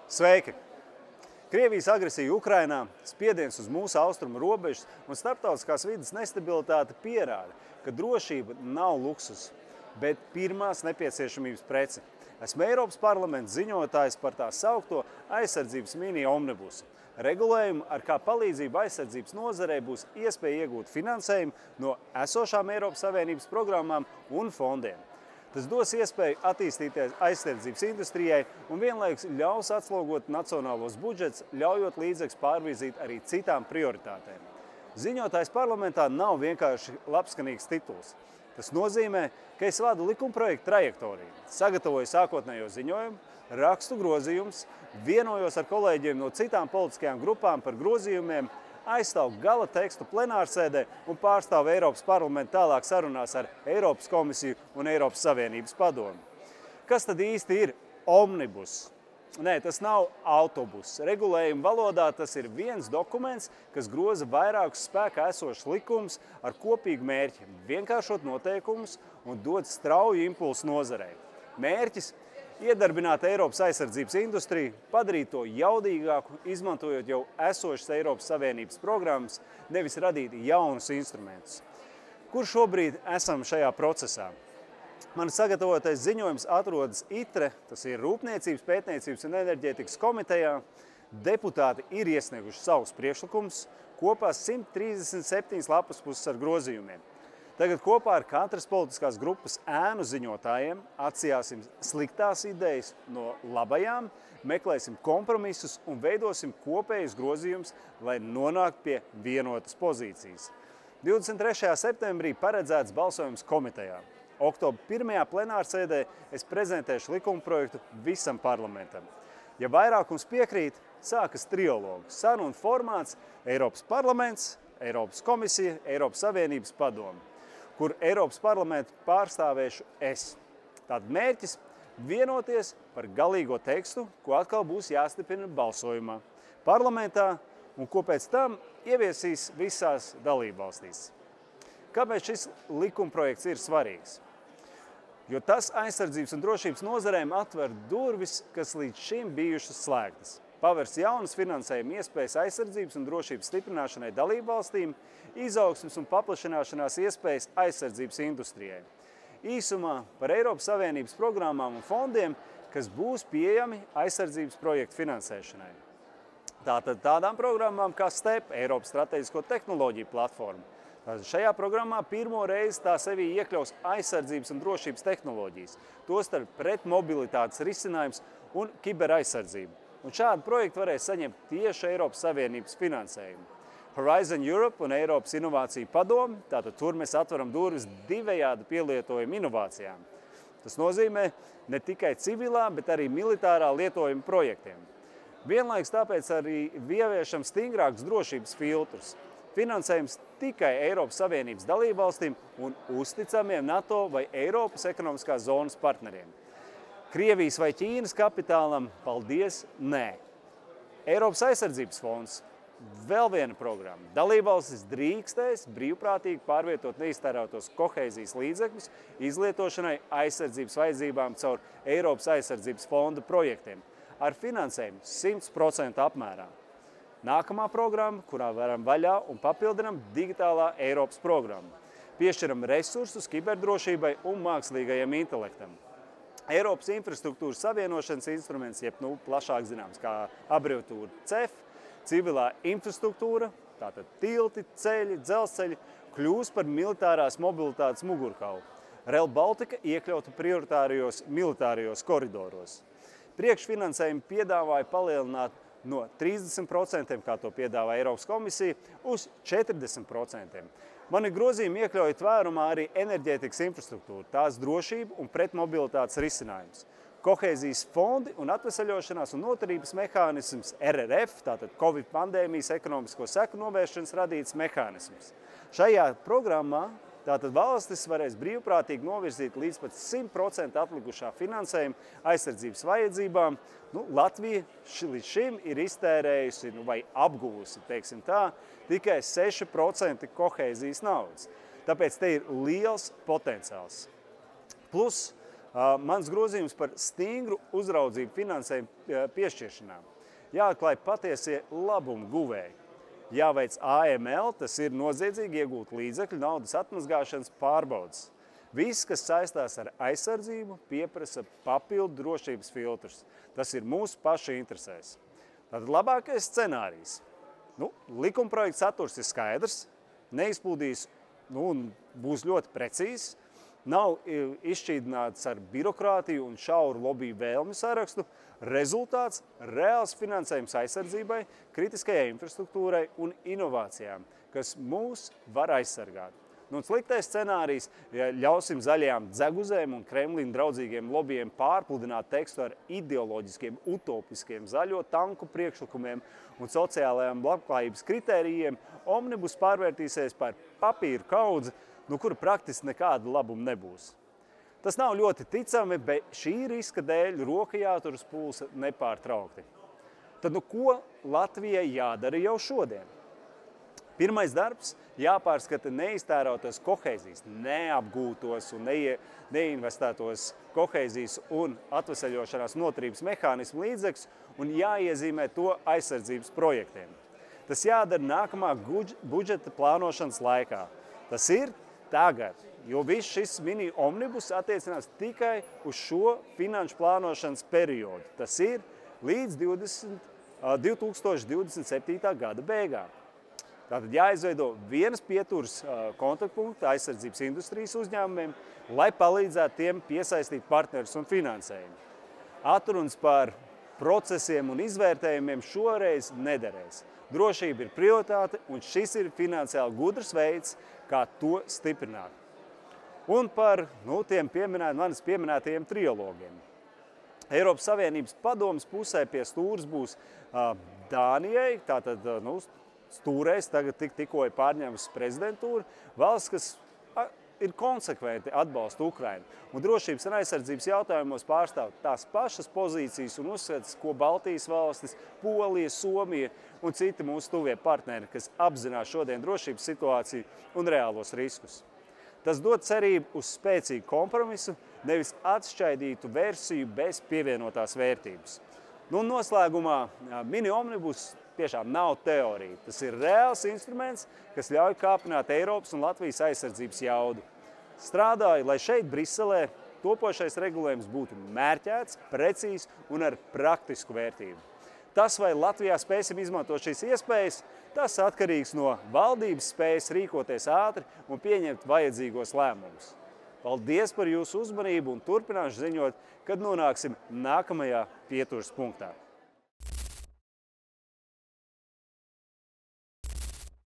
Sveiki! Krievijas agresija Ukrainā, spiediens uz mūsu austrumu robežas un starptautiskās vides nestabilitāte pierāda, ka drošība nav luksus, bet pirmās nepieciešamības prece. Esmu Eiropas parlamenta ziņotājs par tā saukto aizsardzības mini-omnibusu. Regulējumu, ar kā palīdzību aizsardzības nozarei būs iespēja iegūt finansējumu no esošām Eiropas Savienības programmām un fondiem. Tas dos iespēju attīstīties aizsardzības industrijai un vienlaikus ļaus atslogot nacionālos budžets, ļaujot līdzekļus pārvirzīt arī citām prioritātēm. Ziņotājs parlamentā nav vienkārši labskanīgs tituls. Tas nozīmē, ka es vadu likumprojektu trajektoriju, sagatavoju sākotnējo ziņojumu, rakstu grozījumus, vienojos ar kolēģiem no citām politiskajām grupām par grozījumiem, aizstāvu gala tekstu plenārsēdē un pārstāvu Eiropas parlamentu tālāk sarunās ar Eiropas komisiju un Eiropas Savienības padomi. Kas tad īsti ir omnibus? Nē, tas nav autobus. Regulējuma valodā tas ir viens dokuments, kas groza vairākus spēkā esošus likumus ar kopīgu mērķi – vienkāršot noteikumus un dot strauju impulsu nozarei. Mērķis – iedarbināt Eiropas aizsardzības industriju, padarīt to jaudīgāku, izmantojot jau esošas Eiropas Savienības programmas, nevis radīt jaunus instrumentus. Kur šobrīd esam šajā procesā? Man sagatavotais ziņojums atrodas ITRE, tas ir Rūpniecības, Pētniecības un enerģētikas komitejā. Deputāti ir iesnieguši savus priekšlikumus, kopā 137 lapuspuses ar grozījumiem. Tagad kopā ar katras politiskās grupas ēnu ziņotājiem atsijāsim sliktās idejas no labajām, meklēsim kompromisus un veidosim kopējus grozījumus, lai nonāktu pie vienotas pozīcijas. 23. septembrī paredzēts balsojums komitejā. Oktobra 1. plenārsēdē es prezentēšu likumprojektu visam parlamentam. Ja vairākums piekrīt, sākas trialogu. Sarunu formāts Eiropas parlaments, Eiropas komisija, Eiropas Savienības padomi, kur Eiropas parlamentu pārstāvēšu es. Tātad mērķis – vienoties par galīgo tekstu, ko atkal būs jāstiprina balsojumā parlamentā un ko pēc tam ieviesīs visās dalībvalstīs. Kāpēc šis likumprojekts ir svarīgs? Jo tas aizsardzības un drošības nozarēm atver durvis, kas līdz šim bijušas slēgtas. Pavers jaunas finansējuma iespējas aizsardzības un drošības stiprināšanai dalībvalstīm, izaugsmes un paplašināšanās iespējas aizsardzības industrijai. Īsumā par Eiropas Savienības programmām un fondiem, kas būs pieejami aizsardzības projektu finansēšanai. Tātad tādām programmām kā STEP, Eiropas strateģisko tehnoloģiju platforma. Šajā programmā pirmo reizi tā sevī iekļaus aizsardzības un drošības tehnoloģijas, tostarp pretmobilitātes risinājums un kiberaizsardzību. Un šādu projektu varēs saņemt tieši Eiropas Savienības finansējumu. Horizon Europe un Eiropas Inovāciju padomi, tātad tur mēs atveram durvis divējādi pielietojumu inovācijām. Tas nozīmē ne tikai civilā, bet arī militārā lietojuma projektiem. Vienlaikus tāpēc arī ieviešam stingrākus drošības filtrus. Finansējums tikai Eiropas Savienības dalībvalstīm un uzticamiem NATO vai Eiropas ekonomiskās zonas partneriem. Krievijas vai Ķīnas kapitālam paldies, nē. Eiropas aizsardzības fonds – vēl viena programma. Dalībvalstis drīkstēs brīvprātīgi pārvietot neiztērētos kohēzijas līdzekļus izlietošanai aizsardzības vajadzībām caur Eiropas aizsardzības fonda projektiem ar finansējumu 100% apmērā. Nākamā programma, kurā varam vaļā un papildinam digitālā Eiropas programma. Piešķiram resursus kiberdrošībai un mākslīgajam intelektam. Eiropas infrastruktūras savienošanas instruments, jeb plašāk zināms kā abreviatūra CEF, civilā infrastruktūra, tātad tilti, ceļi, dzelzceļi, kļūs par militārās mobilitātes mugurkaulu. Rail Baltica iekļauta prioritārajos militārijos koridoros. Priekšfinansējumu piedāvāja palielināt no 30%, kā to piedāvā Eiropas komisija, uz 40%. Mani grozījumi iekļauj tvērumā arī enerģētikas infrastruktūru, tās drošību un pretmobilitātes risinājums. Kohēzijas fondi un atvesaļošanās un noturības mehānisms RRF, tātad Covid pandēmijas ekonomisko seku novēršanas radīts mehānisms. Šajā programmā tātad valstis varēs brīvprātīgi novirzīt līdz pat 100% atlikušā finansējuma aizsardzības vajadzībām. Latvija līdz šim ir iztērējusi vai apguvusi, teiksim tā, tikai 6% kohēzijas naudas. Tāpēc te ir liels potenciāls. Plus Mans grozījums par stingru uzraudzību finansējumu piešķiršanā. Jāatklāj patiesie labumu guvēji. Jāveic AML, tas ir noziedzīgi iegūt līdzekļu naudas atmazgāšanas pārbaudas. Viss, kas saistās ar aizsardzību, pieprasa papildu drošības filtrus. Tas ir mūsu pašu interesēs. Tātad labākais scenārijs. Likumprojekta saturs ir skaidrs, neizplūdīs un būs ļoti precīzs, nav izšķīdināts ar birokrātiju un šauru lobiju vēlmju sarakstu. Rezultāts – reāls finansējums aizsardzībai, kritiskajai infrastruktūrai un inovācijām, kas mūs var aizsargāt. Sliktais scenārijs – ļausim zaļajām dzeguzēm un Kremlim draudzīgiem lobijiem pārpludināt tekstu ar ideoloģiskiem, utopiskiem zaļo tanku priekšlikumiem un sociālajām labklājības kritērijiem. Omnibus pārvērtīsies par papīru kaudzi, no kura praktiski nekāda labuma nebūs. Tas nav ļoti ticami, bet šī riska dēļ roka jātur uz pulsa nepārtraukti. Tad ko Latvijai jādara jau šodien? Pirmais darbs – jāpārskata neiztērautos kohēzijas, neapgūtos un neinvestētos kohēzijas un atveseļošanās noturības mehānismu līdzekļus un jāiezīmē to aizsardzības projektiem. Tas jādara nākamā budžeta plānošanas laikā. Tas ir tagad, jo viss šis mini omnibus attiecinās tikai uz šo finanšu plānošanas periodu. Tas ir līdz 2027. gada beigām. Tātad jāizveido vienas pieturas kontaktpunkta aizsardzības industrijas uzņēmumiem, lai palīdzētu tiem piesaistīt partnerus un finansējumu. Atrunas par procesiem un izvērtējumiem šoreiz nederēs. Drošība ir prioritāte, un šis ir finansiāli gudrs veids, kā to stiprināt. Un par tiem manis pieminētajiem trilogiem. Eiropas Savienības padomes pusē pie stūres būs Dānijai, tātad stūrēs tagad tikko ir pārņēmusi prezidentūra, valsts, kas ir konsekventi atbalsta Ukrainu. Un drošības un aizsardzības jautājumos pārstāv tās pašas pozīcijas un uzskats, ko Baltijas valstis, Polija, Somija un citi mūsu tuvie partneri, kas apzinās šodien drošības situāciju un reālos riskus. Tas dod cerību uz spēcīgu kompromisu, nevis atšķaidītu versiju bez pievienotās vērtības. Noslēgumā mini omnibus tiešām nav teorija. Tas ir reāls instruments, kas ļauj kāpināt Eiropas un Latvijas aizsardzības jaudu. Strādāju, lai šeit Briselē topošais regulējums būtu mērķēts, precīzs un ar praktisku vērtību. Tas, vai Latvijā spēsim izmantot šīs iespējas, tas atkarīgs no valdības spējas rīkoties ātri un pieņemt vajadzīgos lēmumus. Paldies par jūsu uzmanību un turpināšu ziņot, kad nonāksim nākamajā pieturas punktā.